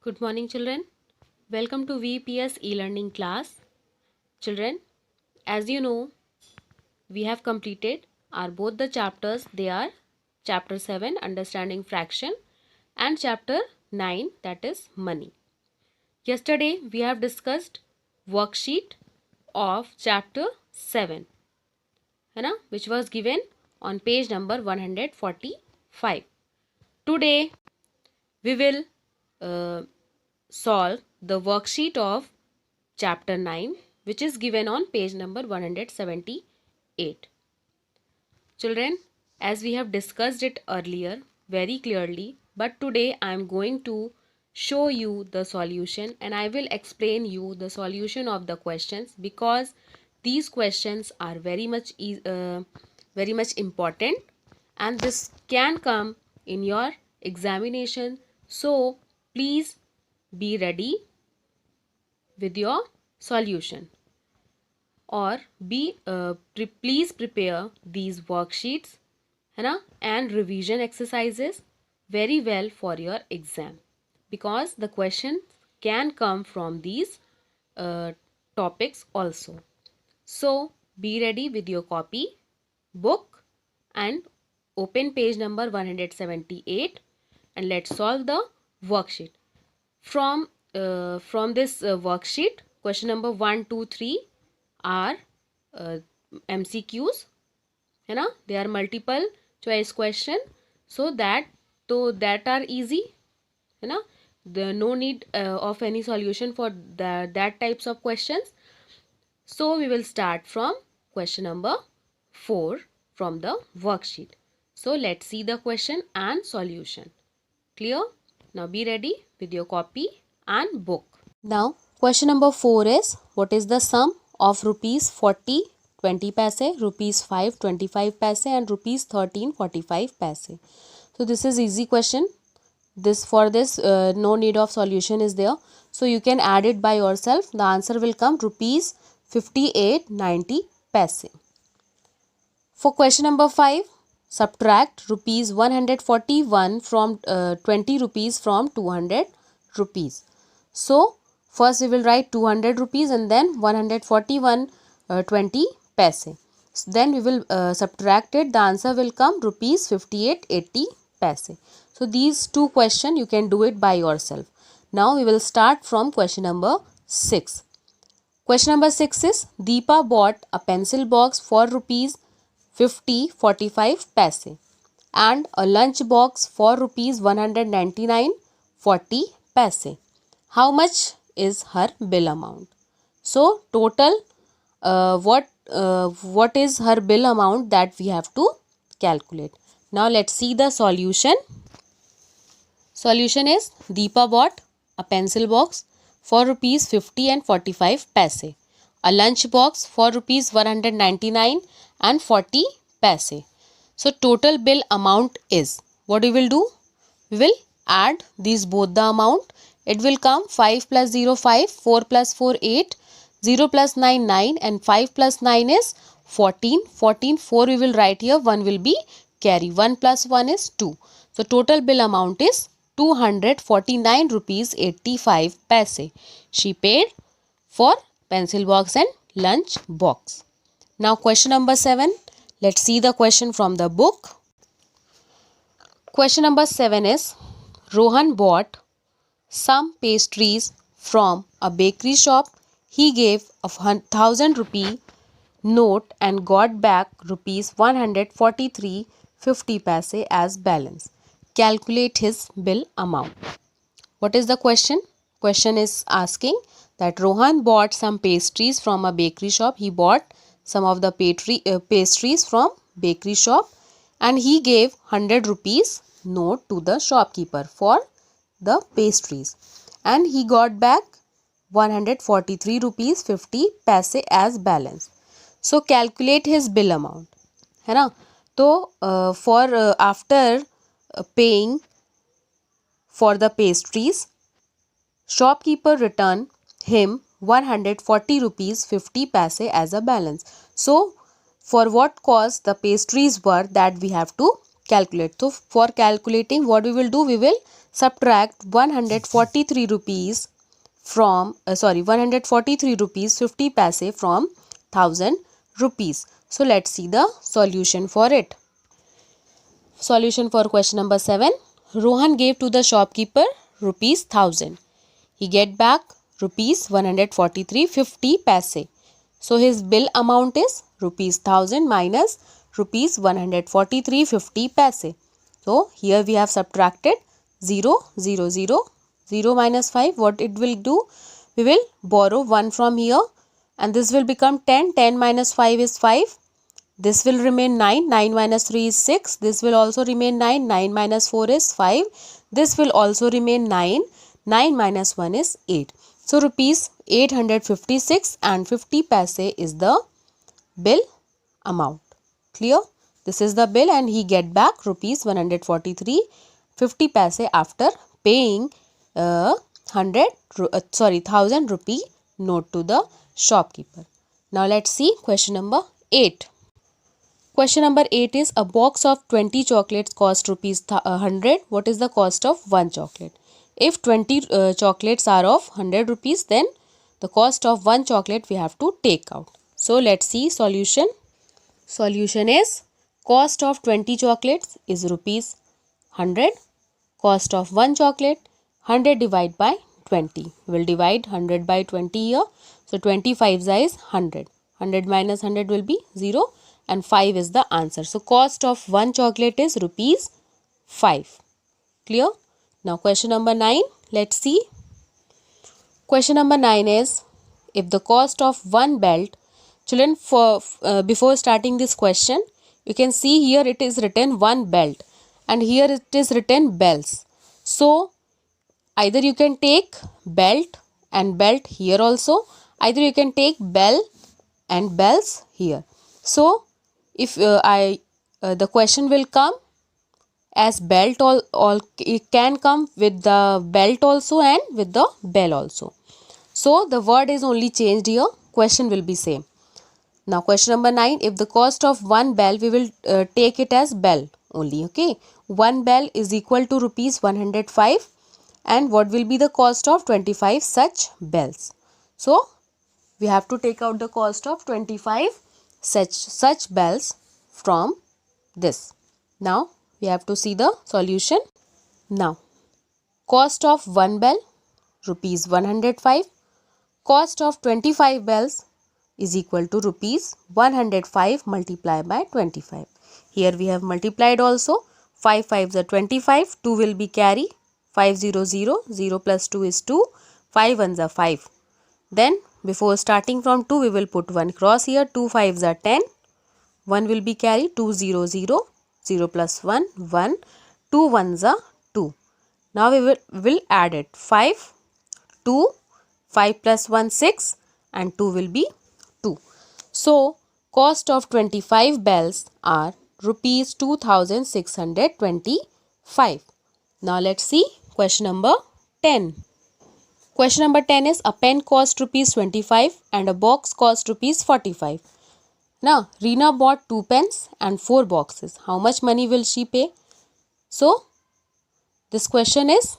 Good morning, children. Welcome to VPS e-learning class. Children, as you know, we have completed our both the chapters. They are chapter 7, understanding fraction, and chapter 9, that is money. Yesterday we have discussed worksheet of chapter 7, which was given on page number 145. Today we will solve the worksheet of chapter 9, which is given on page number 178. Children, as we have discussed it earlier very clearly, but today I am going to show you the solution and I will explain you the solution of the questions, because these questions are very much important, and this can come in your examination. So please be ready with your solution, or please prepare these worksheets and revision exercises very well for your exam, because the question can come from these uh, topics also. So be ready with your copy, book, and open page number 178, and let's solve the worksheet. From this worksheet, question number 1, 2, 3 are uh, MCQs, they are multiple choice question, so that are easy, the no need of any solution for that types of questions. So we will start from question number 4 from the worksheet. So let's see the question and solution. Clear? Now be ready with your copy and book. Now, question number 4 is, what is the sum of rupees 40 20 paise, rupees 5 25 paise, and rupees 13 45 paise? So this is easy question. No need of solution is there. So you can add it by yourself. The answer will come rupees 58.90 paise. For question number 5, subtract rupees 141 from 20 rupees from 200 rupees. So first we will write 200 rupees and then 141 20 paise. Then we will subtract it. The answer will come rupees 58.80 paise. So these two questions you can do it by yourself. Now we will start from question number 6. Question number 6 is, Deepa bought a pencil box for rupees 50.45 paise and a lunch box for rupees 199.40 paise. How much is her bill amount? So total, what is her bill amount, that we have to calculate. Now let's see the solution. Solution is, Deepa bought a pencil box for rupees 50 and 45 paise, a lunch box for rupees 199 and 40 paise. So total bill amount is, what we will do? We will add these both the amount. It will come 5 plus 0 5, 4 plus 4 8, 0 plus 9 9, and 5 plus 9 is 14. 14, 4 we will write here, 1 will be carry. 1 plus 1 is 2. So total bill amount is 249 rupees 85 paise. She paid for pencil box and lunch box. Now question number 7. Let's see the question from the book. Question number 7 is, Rohan bought some pastries from a bakery shop. He gave a 1,000 rupee note and got back rupees 143.50 paise as balance. Calculate his bill amount. What is the question? Question is asking that Rohan bought some pastries from a bakery shop. He bought some of the pastries from bakery shop and he gave 100 rupees note to the shopkeeper for the pastries, and he got back 143 rupees 50 paise as balance. So calculate his bill amount, है ना? तो after paying for the pastries, shopkeeper returned him 140 rupees 50 paise as a balance. So for what cost the pastries were, that we have to calculate. So for calculating, what we will do, we will subtract 143 rupees from 143 rupees 50 paise from 1000 rupees. So let's see the solution for it. Solution for question number 7. Rohan gave to the shopkeeper rupees 1000. He get back rupees 143.50 paise. So his bill amount is rupees 1000 minus rupees 143.50 paise. So here we have subtracted 0, 0, 0, 0 minus 5. What it will do? We will borrow 1 from here and this will become 10. 10 minus 5 is 5. This will remain 9. 9 minus 3 is 6. This will also remain 9. 9 minus 4 is 5. This will also remain 9. 9 minus 1 is 8. So rupees 856 and 50 paise is the bill amount. Clear? This is the bill and he get back rupees 143.50 paise after paying 1000 rupee note to the shopkeeper. Now let's see question number 8. Question number 8 is a box of 20 chocolates cost rupees 100. What is the cost of one chocolate? If 20 chocolates are of 100 rupees, then the cost of one chocolate we have to take out. So let's see solution. Solution is cost of 20 chocolates is rupees 100. Cost of one chocolate 100 divided by 20. We will divide 100 by 20 here. So 25 is 100. 100 minus 100 will be 0. And 5 is the answer. So cost of one chocolate is rupees 5. Clear? Now question number 9. Let's see. Question number 9 is if the cost of one belt. Children, before starting this question, you can see here it is written one belt and here it is written bells. So either you can take belt and belt here also. Either you can take bell and bells here. So if the question will come as belt, all it can come with the belt also and with the bell also. So the word is only changed here. Question will be same. Now question number 9. If the cost of one bell, we will take it as bell only. Okay. One bell is equal to rupees 105. And what will be the cost of 25 such bells? So we have to take out the cost of 25 such bells from this. Now we have to see the solution. Now cost of one bell rupees 105. Cost of 25 bells is equal to rupees 105 multiplied by 25. Here we have multiplied also. 5 5s are 25. 2 will be carry. 5 0 0. 0 plus 2 is 2. 5 1s are 5. Then before starting from 2, we will put 1 cross here. 2 5s are 10. 1 will be carry. 2 0 0. 0 plus 1 1. 2 1s are 2. Now we will add it. 5 2. 5 plus 1 6 and 2 will be 2. So cost of 25 bells are rupees 2625. Now let's see question number 10. Question number 10 is a pen cost rupees 25 and a box cost rupees 45. Now Reena bought 2 pens and 4 boxes. How much money will she pay? So this question is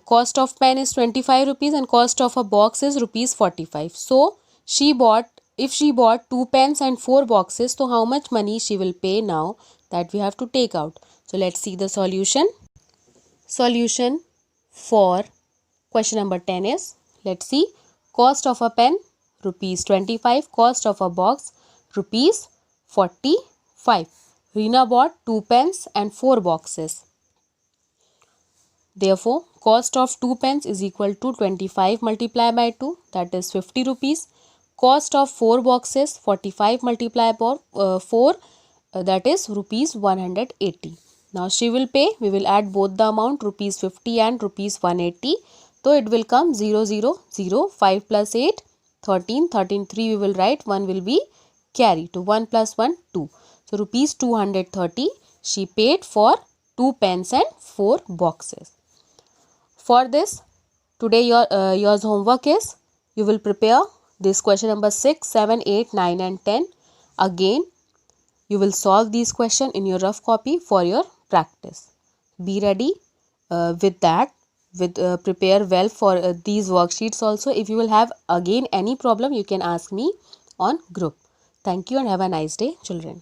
cost of pen is 25 rupees and cost of a box is rupees 45. So if she bought 2 pens and 4 boxes, so how much money she will pay now, that we have to take out. So let's see the solution. Solution for question number 10 is, let's see, cost of a pen rupees 25, cost of a box rupees 45. Reena bought 2 pens and 4 boxes. Therefore, cost of 2 pens is equal to 25 multiplied by 2, that is 50 rupees. Cost of 4 boxes 45 multiplied by 4, that is rupees 180. Now she will pay, we will add both the amount rupees 50 and rupees 180. So it will come 0 0 0, 5 plus 8 13, 13 3 we will write, 1 will be carry to 1 plus 1 2. So rupees 230 she paid for 2 pens and 4 boxes. For this, today your homework is, you will prepare this question number 6, 7, 8, 9 and 10. Again, You will solve these questions in your rough copy for your practice. Be ready with that. Prepare well for these worksheets also. If you will have again any problem, you can ask me on group. Thank you and have a nice day, children.